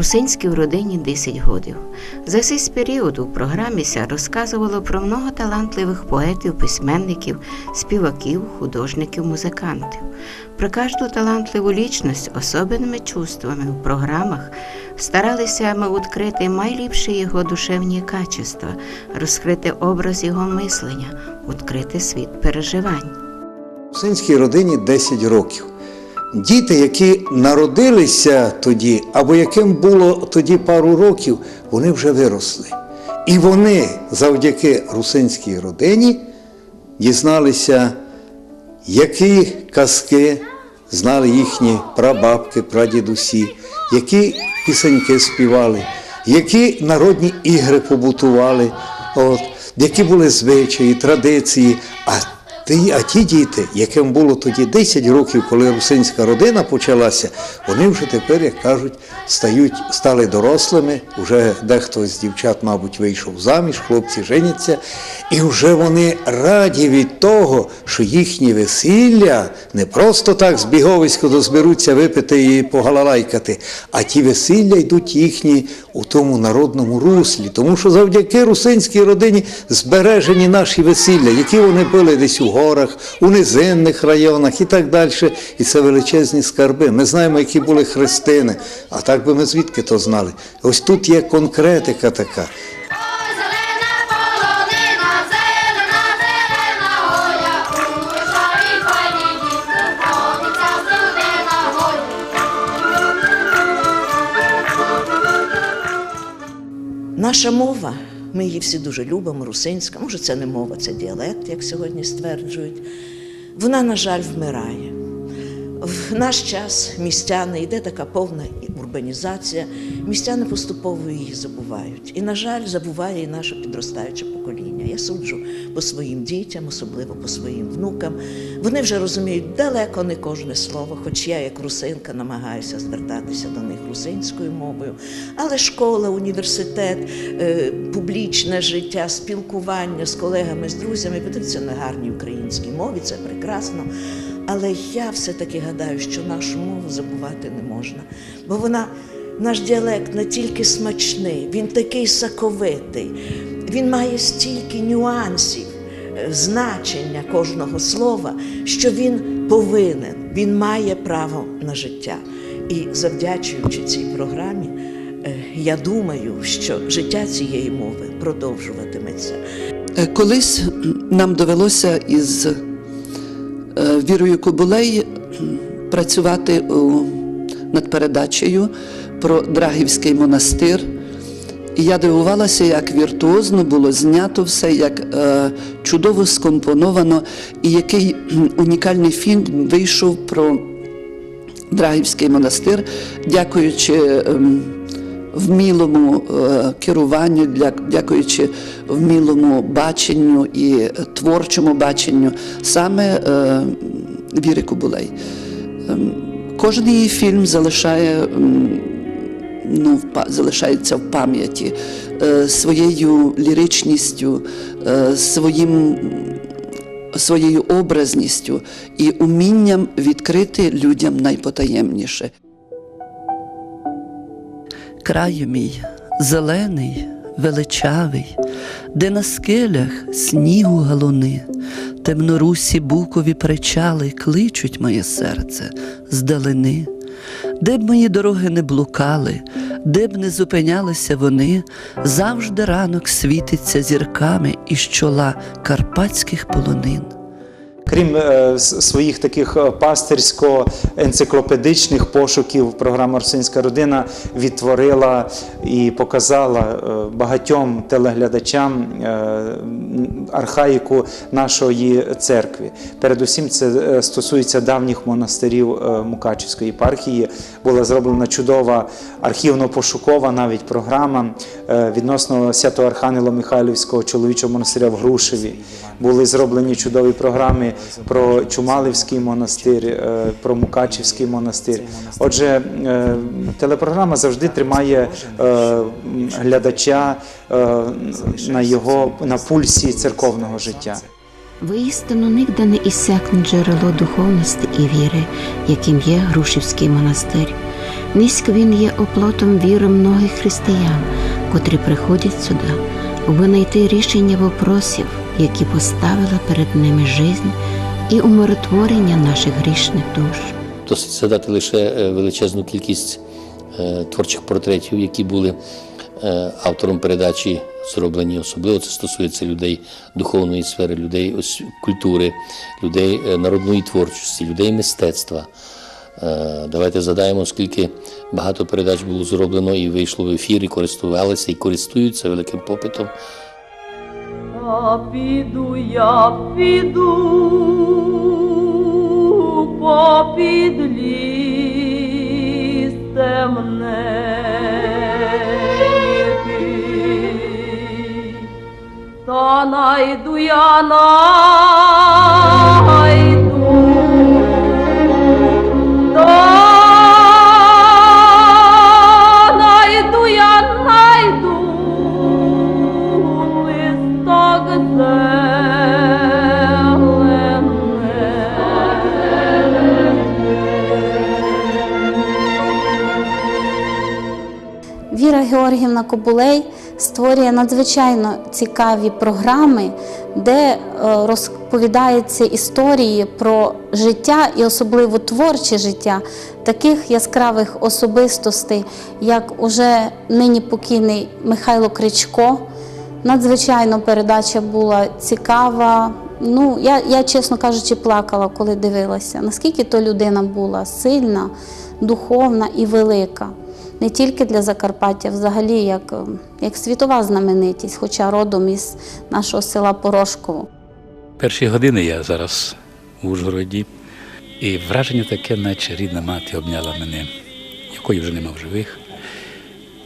Русинській родині 10 годів. За цей період у програмі розказувало про много талантливих поетів, письменників, співаків, художників, музикантів. Про кожну талантливу лічність особливими чувствами у програмах старалися ми відкрити найліпші його душевні качества, розкрити образ його мислення, відкрити світ переживань. Русинській родині 10 років. Діти, які народилися тоді, або яким було тоді пару років, вони вже виросли. І вони завдяки русинській родині дізналися, які казки знали їхні прабабки, прадідусі, які пісеньки співали, які народні ігри побутували, які були звичаї, традиції. А ті діти, яким було тоді 10 років, коли русинська родина почалася, вони вже тепер, як кажуть, стали дорослими, вже дехто з дівчат, мабуть, вийшов заміж, хлопці женяться, і вже вони раді від того, що їхні весілля не просто так збіговисько дозберуться випити і погалалайкати, а ті весілля йдуть їхні у тому народному руслі, тому що завдяки русинській родині збережені наші весілля, які вони були десь у горах, у низинних районах і так далі. І це величезні скарби. Ми знаємо, які були хрестини, а так би ми звідки то знали. Ось тут є конкретика така. Наша мова, ми її всі дуже любимо, русинська, може це не мова, це діалект, як сьогодні стверджують, вона, на жаль, вмирає. В наш час містяни, йде така повна урбанізація, містяни поступово її забувають. І, на жаль, забуває і наше підростаюче покоління. Я суджу по своїм дітям, особливо по своїм внукам. Вони вже розуміють далеко не кожне слово, хоч я, як русинка, намагаюся звертатися до них русинською мовою. Але школа, університет, публічне життя, спілкування з колегами, з друзями ведуться на гарній українській мові, це прекрасно. Але я все-таки гадаю, що нашу мову забувати не можна. Бо наш діалект не тільки смачний, він такий соковитий, він має стільки нюансів, значення кожного слова, що він повинен, він має право на життя. І завдячуючи цій програмі, я думаю, що життя цієї мови продовжуватиметься. Колись нам довелося із Вірою Кобулей працювати над передачею про Драгівський монастир. І я дивувалася, як віртуозно було знято все, як чудово скомпоновано, і який унікальний фільм вийшов про Драгівський монастир, дякуючи вмілому керуванню, дякуючи вмілому баченню і творчому баченню саме Віри Кобулей. Кожен її фільм залишається в пам'яті своєю ліричністю, своєю образністю і умінням відкрити людям найпотаємніше. Краю мій зелений, величавий, де на скелях снігу галуни, темнорусі букові причали кличуть моє серце здалини. Де б мої дороги не блукали, де б не зупинялися вони, завжди ранок світиться зірками із чола карпатських полонин. Крім своїх таких пастирсько-енциклопедичних пошуків, програма «Русинська родина» відтворила і показала багатьом телеглядачам архаїку нашої церкви. Передусім це стосується давніх монастирів Мукачівської єпархії. Була зроблена чудова архівно-пошукова навіть програма відносно Свято-Архангело-Михайлівського чоловічого монастиря в Грушеві. Були зроблені чудові програми про Чумалівський монастир, про Мукачівський монастир. Отже, телепрограма завжди тримає глядача на пульсі церковного життя. Воістину нігде не іссякне джерело духовності і віри, яким є Грушівський монастир. Низько він є оплотом віри многих християн, котрі приходять сюди, аби знайти рішення вопросів, які поставила перед ними жизнь і умиротворення наших грішних душ. Досить згадати лише величезну кількість творчих портретів, які були автором передачі зроблені. Особливо це стосується людей духовної сфери, людей культури, людей народної творчості, людей мистецтва. Давайте згадаємо, скільки багато передач було зроблено і вийшло в ефір, і користувалися, і користуються великим попитом. Я піду попід ліс темненький, та найду я листок Віра Георгіївна Кобулей створює надзвичайно цікаві програми, де розповідаються історії про життя і особливо творче життя таких яскравих особистостей, як уже нині покійний Михайло Кричко. Надзвичайно передача була цікава. Я, чесно кажучи, плакала, коли дивилася, наскільки то людина була сильна, духовна і велика. Не тільки для Закарпаття, взагалі як світова знаменитість, хоча родом із нашого села Порошково. Перші години я зараз в Ужгороді, і враження таке, наче рідна мати обняла мене, якої вже нема в живих,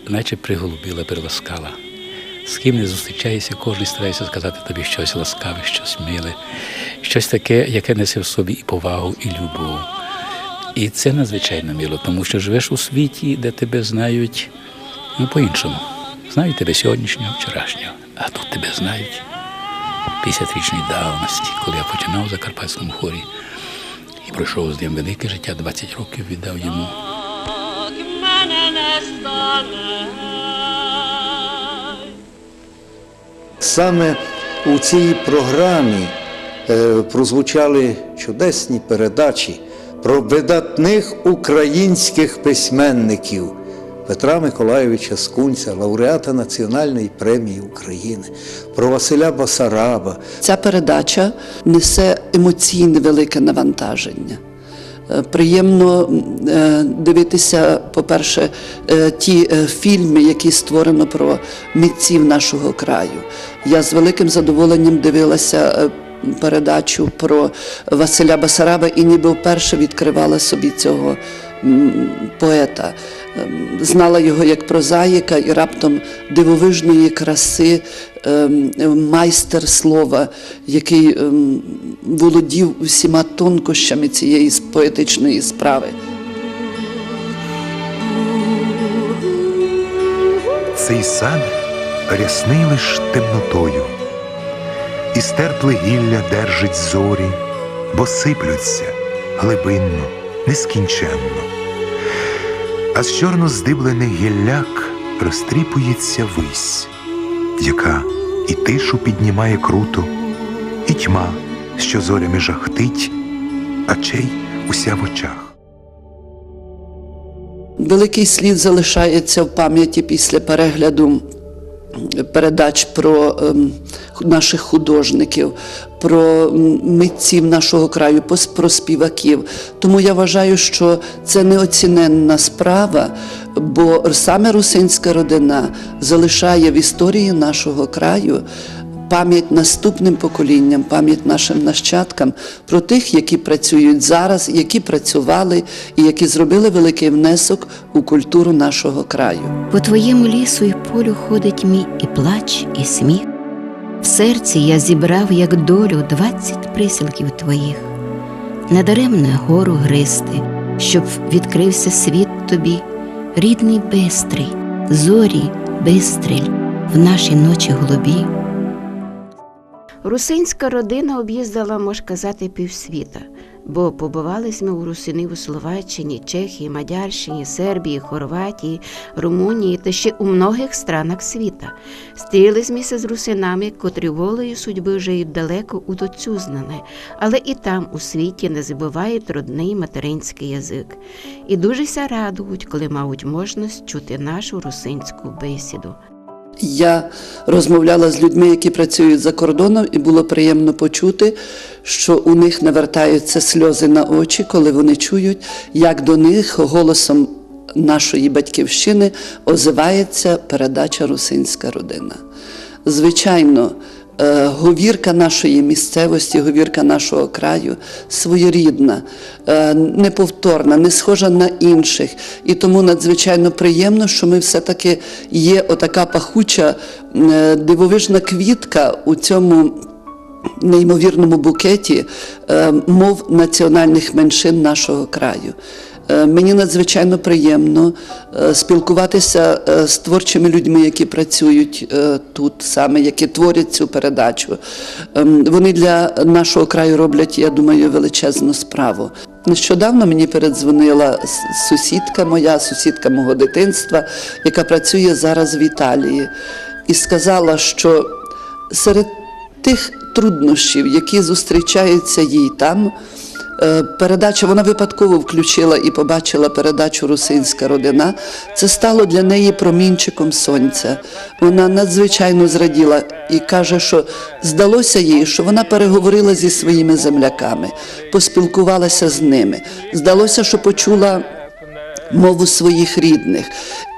наче приголубила, приласкала. З ким не зустрічаєшся, кожен старається сказати тобі щось ласкаве, щось миле, щось таке, яке несе в собі і повагу, і любов. І це надзвичайно мило, тому що живеш у світі, де тебе знають по-іншому. Знають тебе сьогоднішнього, вчорашнього, а тут тебе знають 50-річної давності, коли я починав в Закарпатському хорі і пройшов з ним велике життя, 20 років віддав йому. Саме у цій програмі прозвучали чудесні передачі про видатних українських письменників Петра Миколайовича Скунця, лауреата Національної премії України, про Василя Басараба. Ця передача несе емоційне велике навантаження. Приємно дивитися, по-перше, ті фільми, які створено про митців нашого краю. Я з великим задоволенням дивилася передачу про Василя Басараба і ніби вперше відкривала собі цього поета. Знала його як прозаїка і раптом дивовижної краси майстер слова, який володів всіма тонкощами цієї поетичної справи. Цей сад рясний лиш темнотою, і стерпле гілля держить зорі, бо сиплються глибинно, нескінченно. А з чорно здиблених гілляк розтріпується вись, яка і тишу піднімає круто, і тьма, що зорями жахтить, а чей уся в очах. Великий слід залишається в пам'яті після перегляду передач про наших художників, про митців нашого краю, про співаків. Тому я вважаю, що це неоціненна справа, бо саме русинська родина залишає в історії нашого краю пам'ять наступним поколінням, пам'ять нашим нащадкам про тих, які працюють зараз, які працювали і які зробили великий внесок у культуру нашого краю. По твоєму лісу й полю ходить мій і плач, і сміх. В серці я зібрав, як долю, 20 присілків твоїх. Недаремне гору гристи, щоб відкрився світ тобі, рідний бистрий, зорі бистріль в нашій ночі голубі. Русинська родина об'їздила, можна казати, півсвіта, бо побувались ми у русинів у Словаччині, Чехії, Мадярщині, Сербії, Хорватії, Румунії та ще у многих странах світа. Стрілись ми з русинами, котрі волею судьби живуть далеко удоцюзнане, але і там у світі не забувають родний материнський язик. І дуже ся радують, коли мають можливість чути нашу русинську бесіду. Я розмовляла з людьми, які працюють за кордоном, і було приємно почути, що у них навертаються сльози на очі, коли вони чують, як до них голосом нашої батьківщини озивається передача «Русинська родина». Звичайно, говірка нашої місцевості, говірка нашого краю своєрідна, неповторна, не схожа на інших. І тому надзвичайно приємно, що ми все-таки є отака пахуча, дивовижна квітка у цьому неймовірному букеті мов національних меншин нашого краю. Мені надзвичайно приємно спілкуватися з творчими людьми, які працюють тут саме, які творять цю передачу. Вони для нашого краю роблять, я думаю, величезну справу. Нещодавно мені передзвонила сусідка моя, сусідка мого дитинства, яка працює зараз в Італії, і сказала, що серед тих труднощів, які зустрічаються їй там, передача, вона випадково включила і побачила передачу «Русинська родина». Це стало для неї промінчиком сонця. Вона надзвичайно зраділа і каже, що здалося їй, що вона переговорила зі своїми земляками, поспілкувалася з ними. Здалося, що почула мову своїх рідних.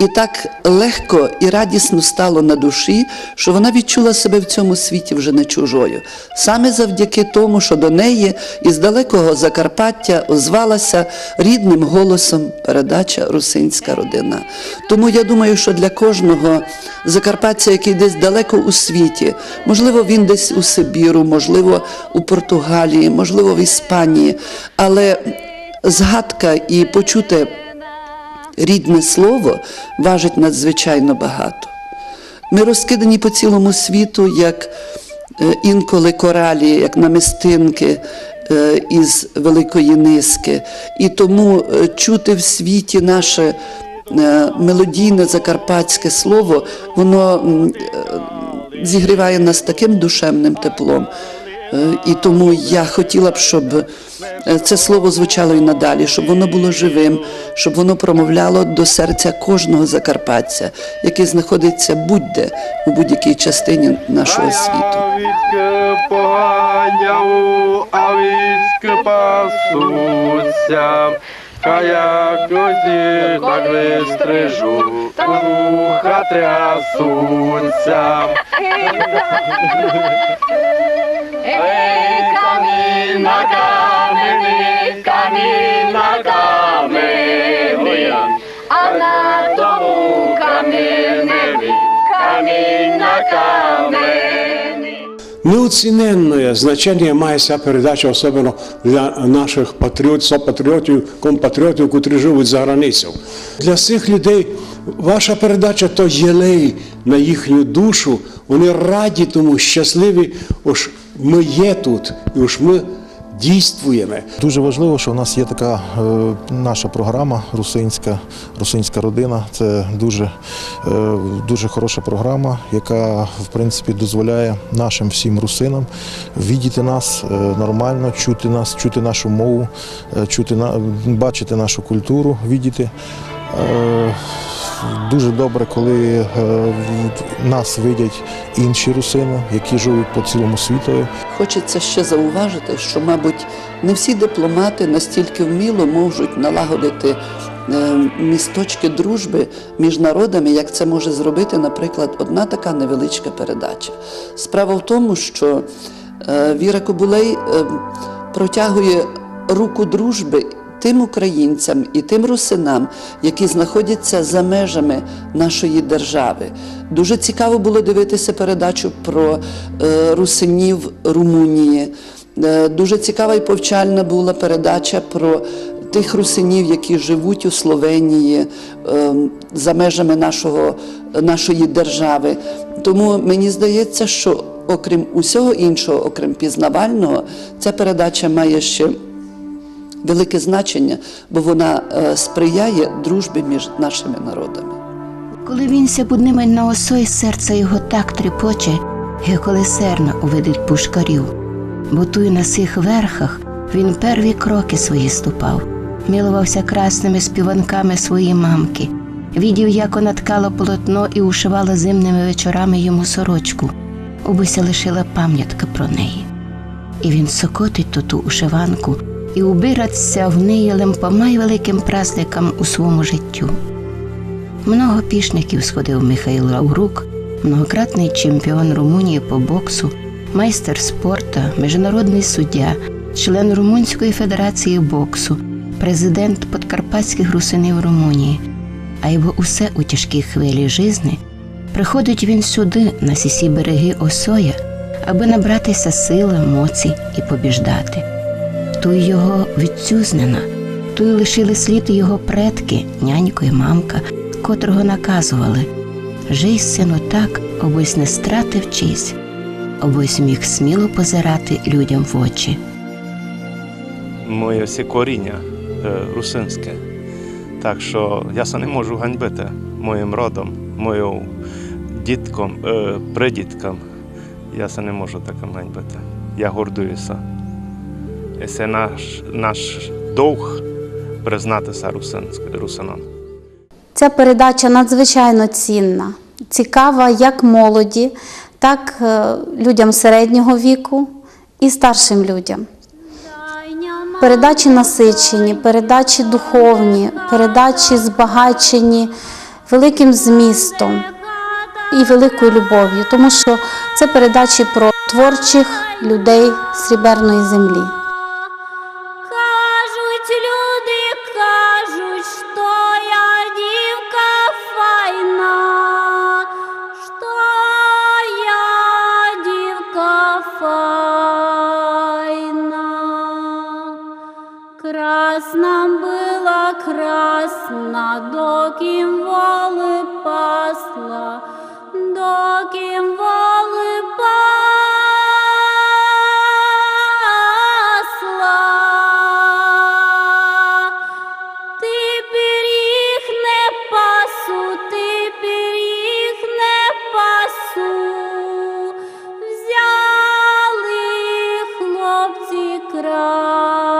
І так легко і радісно стало на душі, що вона відчула себе в цьому світі вже не чужою. Саме завдяки тому, що до неї із далекого Закарпаття озвалася рідним голосом передача «Русинська родина». Тому я думаю, що для кожного закарпатця, який десь далеко у світі, можливо, він десь у Сибіру, можливо, у Португалії, можливо, в Іспанії, але згадка і почуте рідне слово важить надзвичайно багато. Ми розкидані по цілому світу, як інколи коралі, як намистинки із великої низки. І тому чути в світі наше мелодійне закарпатське слово, воно зігріває нас таким душевним теплом. І тому я хотіла б, щоб це слово звучало і надалі, щоб воно було живим, щоб воно промовляло до серця кожного закарпатця, який знаходиться будь-де, у будь-якій частині нашого світу. Як люди так вистрижу, вуха трясуться. Ей, камінь на камені, камінь на камені, а на тому каміневі, камінь на камені. Неоціненне значення має ця передача, особливо для наших патріотів, компатріотів, котрі живуть за границею. Для цих людей ваша передача – то єлей на їхню душу. Вони раді тому, щасливі, ось ми є тут, і ось ми дійствуємо. Дуже важливо, що в нас є така наша програма «Русинська родина». Це дуже хороша програма, яка, в принципі, дозволяє нашим всім русинам видіти нас нормально, чути нас, чути нашу мову, бачити нашу культуру, видіти. Дуже добре, коли нас видять інші русини, які живуть по цілому світу. Хочеться ще зауважити, що, мабуть, не всі дипломати настільки вміло можуть налагодити місточки дружби між народами, як це може зробити, наприклад, одна така невеличка передача. Справа в тому, що Віра Кобулей протягує руку дружби тим українцям і тим русинам, які знаходяться за межами нашої держави. Дуже цікаво було дивитися передачу про русинів Румунії. Дуже цікава і повчальна була передача про тих русинів, які живуть у Словенії, за межами нашої держави. Тому мені здається, що окрім усього іншого, окрім пізнавального, ця передача має ще велике значення, бо вона сприяє дружбі між нашими народами. Коли він ся будниме на осой, серце його так тріпоче, як коли серна увидить пушкарів. Бо туй на сих верхах він перві кроки свої ступав, милувався красними співанками свої мамки, видів, як вона ткала полотно і ушивала зимними вечорами йому сорочку, обися лишила пам'ятка про неї. І він сокотить ту ушиванку і убиратися в неї лемпома великим праздникам у своєму життю. Много пішників сходив Михайло Лаврук, многократний чемпіон Румунії по боксу, майстер спорту, міжнародний суддя, член Румунської федерації боксу, президент Подкарпатських русинів Румунії. А його усе у тяжкій хвилі жизни приходить він сюди, на сі береги Осоя, аби набратися сили, моці і побіждати. Туй його відцюзнена, туй лишили слід його предки, нянько і мамка, котрого наказували: «Жий, сину, так, обось не стратив честь, обось міг сміло позирати людям в очі». Моє всі коріння русинське, так що я се не можу ганьбити моїм родом, моїм діткам, придіткам. Я се не можу таким ганьбити. Я гордуюся. І це наш довг признатися русинам. Ця передача надзвичайно цінна, цікава як молоді, так людям середнього віку і старшим людям. Передачі насичені, передачі духовні, передачі збагачені великим змістом і великою любов'ю, тому що це передачі про творчих людей Сріберної землі. Кажуть люди, кажуть, що я дівка файна, що я дівка файна. Красна была красна, доким воли пасла, доким воли пасла. Тепер їх не пасу, тепер їх не пасу. Взяли хлопці красу.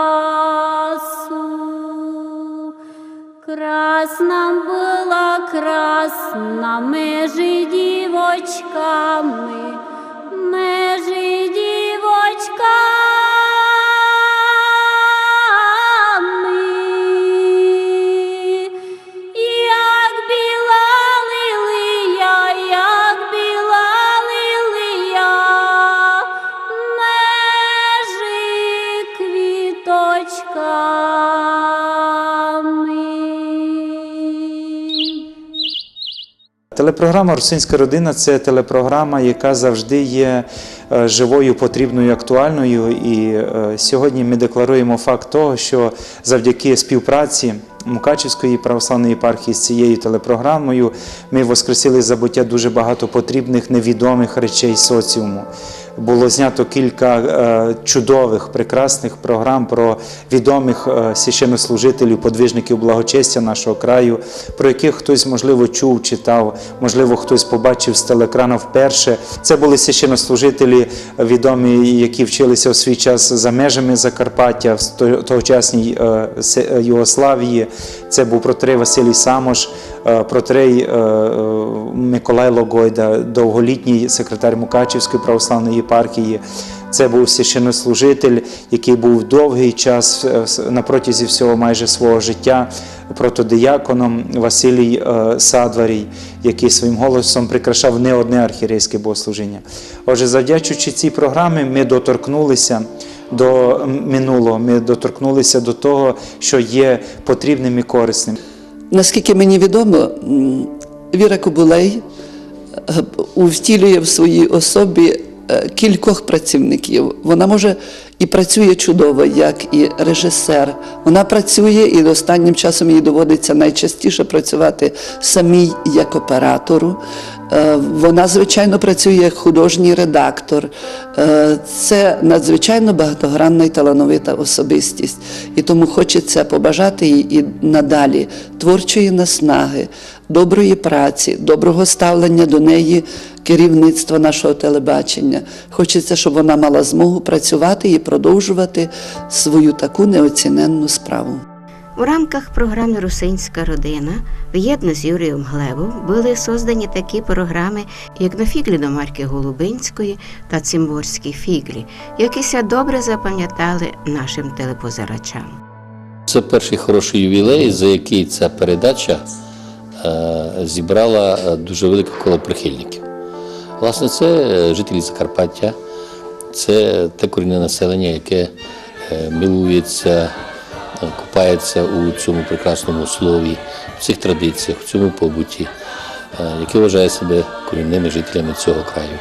Красна была красна, межи дівочками, межи дівочками. Як біла лилія, як біла лилія, межи квіточками. Телепрограма «Русинська родина» – це телепрограма, яка завжди є живою, потрібною, актуальною. І сьогодні ми декларуємо факт того, що завдяки співпраці Мукачівської православної єпархії з цією телепрограмою ми воскресили з забуття дуже багато потрібних, невідомих речей соціуму. Було знято кілька чудових, прекрасних програм про відомих священнослужителів, подвижників благочестя нашого краю, про яких хтось, можливо, чув, читав, можливо, хтось побачив з телеекрана вперше. Це були священнослужителі відомі, які вчилися у свій час за межами Закарпаття, в тогочасній Югославії. Це був протерей Василій Самош, протерей Миколай Логойда, довголітній секретар Мукачівської православної єпархії. Це був священнослужитель, який був довгий час, на протязі всього майже свого життя, протодияконом Василій Садварій, який своїм голосом прикрашав не одне архієрейське богослужіння. Отже, завдячуючи цій програмі, ми доторкнулися до минулого, ми доторкнулися до того, що є потрібним і корисним. Наскільки мені відомо, Віра Кобулей втілює в своїй особі кількох працівників. Вона може і працює чудово, як і режисер. Вона працює, і останнім часом їй доводиться найчастіше працювати самій як оператору. Вона, звичайно, працює як художній редактор. Це надзвичайно багатогранна і талановита особистість. І тому хочеться побажати їй і надалі творчої наснаги, доброї праці, доброго ставлення до неї керівництва нашого телебачення. Хочеться, щоб вона мала змогу працювати і продовжувати свою таку неоціненну справу. У рамках програми «Русинська родина» в'єдно з Юрієм Глебом були создані такі програми, як «На фіглі» до Марки Голубинської та «Цимборські фіглі», якіся добре запам'ятали нашим телепозирачам. Це перший хороший ювілей, за який ця передача зібрала дуже велике коло прихильників. Власне, це жителі Закарпаття, це те корінне населення, яке милується, купається у цьому прекрасному слові, в цих традиціях, в цьому побуті, яке вважає себе корінними жителями цього краю.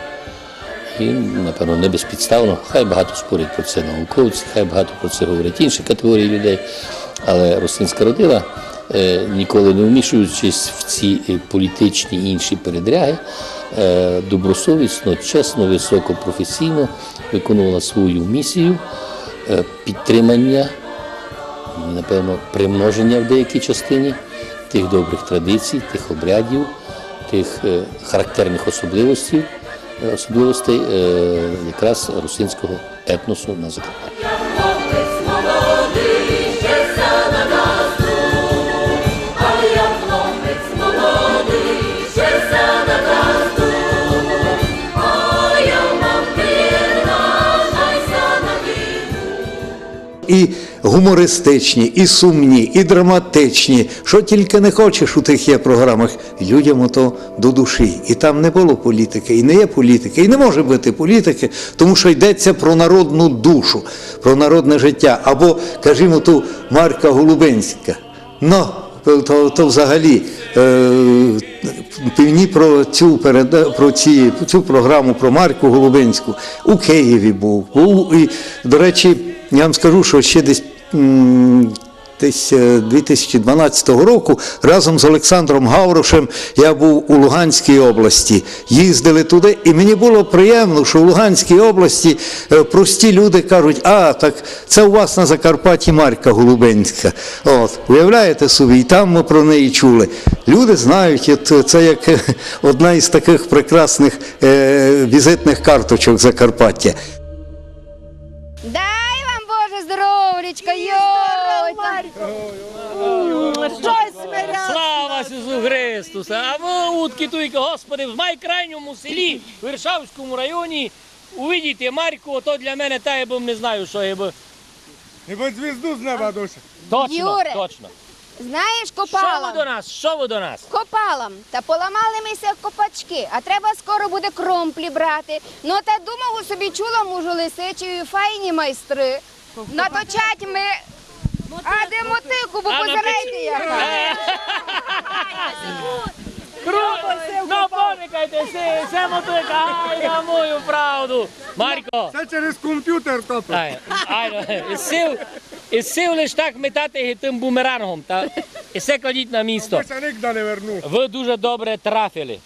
І, напевно, не безпідставно, хай багато спорять про це науковці, хай багато про це говорять інші категорії людей, але русинська родина, ніколи не вмішуючись в ці політичні і інші передряги, добросовісно, чесно, високо, професійно виконувала свою місію підтримання, напевно, примноження в деякій частині тих добрих традицій, тих обрядів, тих характерних особливостей якраз русинського етносу на Закарпатті. І гумористичні, і сумні, і драматичні. Що тільки не хочеш у тих є програмах, людям ото до душі. І там не було політики, і не є політики, і не може бути політики, тому що йдеться про народну душу, про народне життя. Або, кажімо, ту Марка Голубинська. Ну, то взагалі півні про цю програму про Марку Голубинську у Києві був. І, до речі, я вам скажу, що ще десь 2012 року разом з Олександром Гаврошем я був у Луганській області. Їздили туди, і мені було приємно, що в Луганській області прості люди кажуть, так це у вас на Закарпатті Марка Голубинська. От, уявляєте собі, і там ми про неї чули. Люди знають, це як одна із таких прекрасних візитних карточок Закарпаття. Дай вам, Боже, здоров'ячка, Слава Ісусу Христу! А ви, утки туйки, Господи, в майкрайньому селі, в Іршавському районі, увидите Марку, то для мене та я б не знаю, що я б... Ніби звізду з неба душа. Точно, Юре, точно. знаєш, копалам. Що ви до нас? Копалам. Та поламали мися копачки, а треба скоро буде кромплі брати. Ну, та думав, собі чула мужу лисичою, файні майстри. Наточать ми... А де мотику, бо позирайте як. Ну, помикайте, це мотика, ай, на мою правду. Марко. Це через комп'ютер, тато. І сів лиш так метати тим бумерангом, і все кладіть на місто. Я ніде не верну. Ви дуже добре трафили.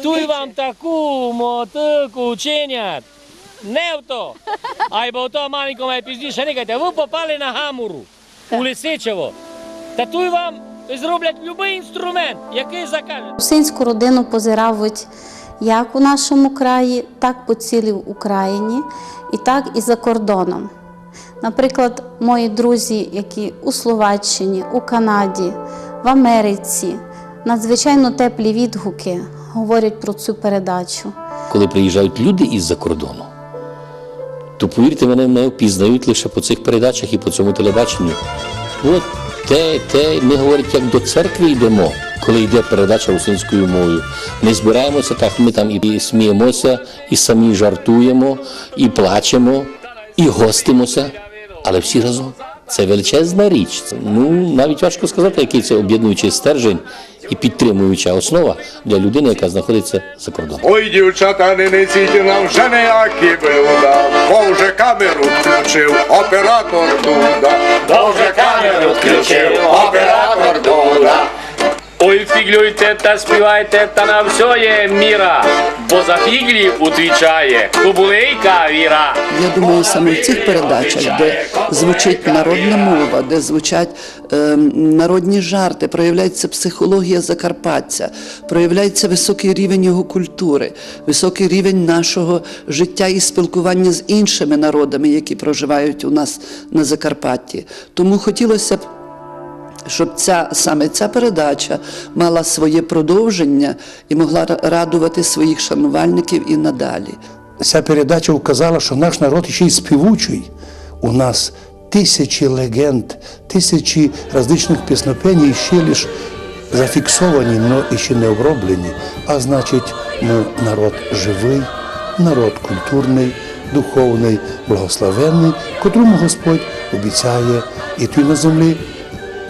Туй вам таку мотику чинять. Не в то. Бо то маленько має пізніше, не кажете, ви попали на гамуру у Лисичево. Та туй вам зроблять будь-який інструмент, який закажете. Русинську родину позиравуть як у нашому краї, так по цілій Україні і так і за кордоном. Наприклад, мої друзі, які у Словаччині, у Канаді, в Америці, надзвичайно теплі відгуки говорять про цю передачу. Коли приїжджають люди із-за кордону, то, повірте, вони мене впізнають лише по цих передачах і по цьому телебаченню. От ми, говорять, як до церкви йдемо, коли йде передача русинською мовою. Ми збираємося, так ми там і сміємося, і самі жартуємо, і плачемо, і гостимося, але всі разом. Це величезна річ. Ну, навіть важко сказати, який це об'єднуючий стержень і підтримуюча основа для людини, яка знаходиться за кордоном. Ой, дівчата, не несіть нам вже ніякі блюда, бо вже камеру включив оператор Дуда. Бо вже камеру включив оператор Дуда. Ой, фіглюйте та співайте, та на все є міра, бо за фіглі утвічає кубулейка віра. Я думаю, саме в цих передачах, де звучить народна мова, де звучать народні жарти, проявляється психологія закарпатця, проявляється високий рівень його культури, високий рівень нашого життя і спілкування з іншими народами, які проживають у нас на Закарпатті. Тому хотілося б, щоб саме ця передача мала своє продовження і могла радувати своїх шанувальників і надалі. Ця передача вказала, що наш народ ще й співучий. У нас тисячі легенд, тисячі різних піснопень ще лише зафіксовані, але ще не оброблені. А значить, ми народ живий, народ культурний, духовний, благословенний, котрому Господь обіцяє іти на землі,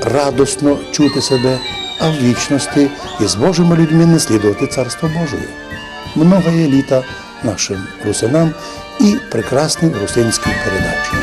радосно чути себе, а в вічності із Божими людьми наслідувати Царство Божие. Много є літа нашим русинам і прекрасним русинським передачам.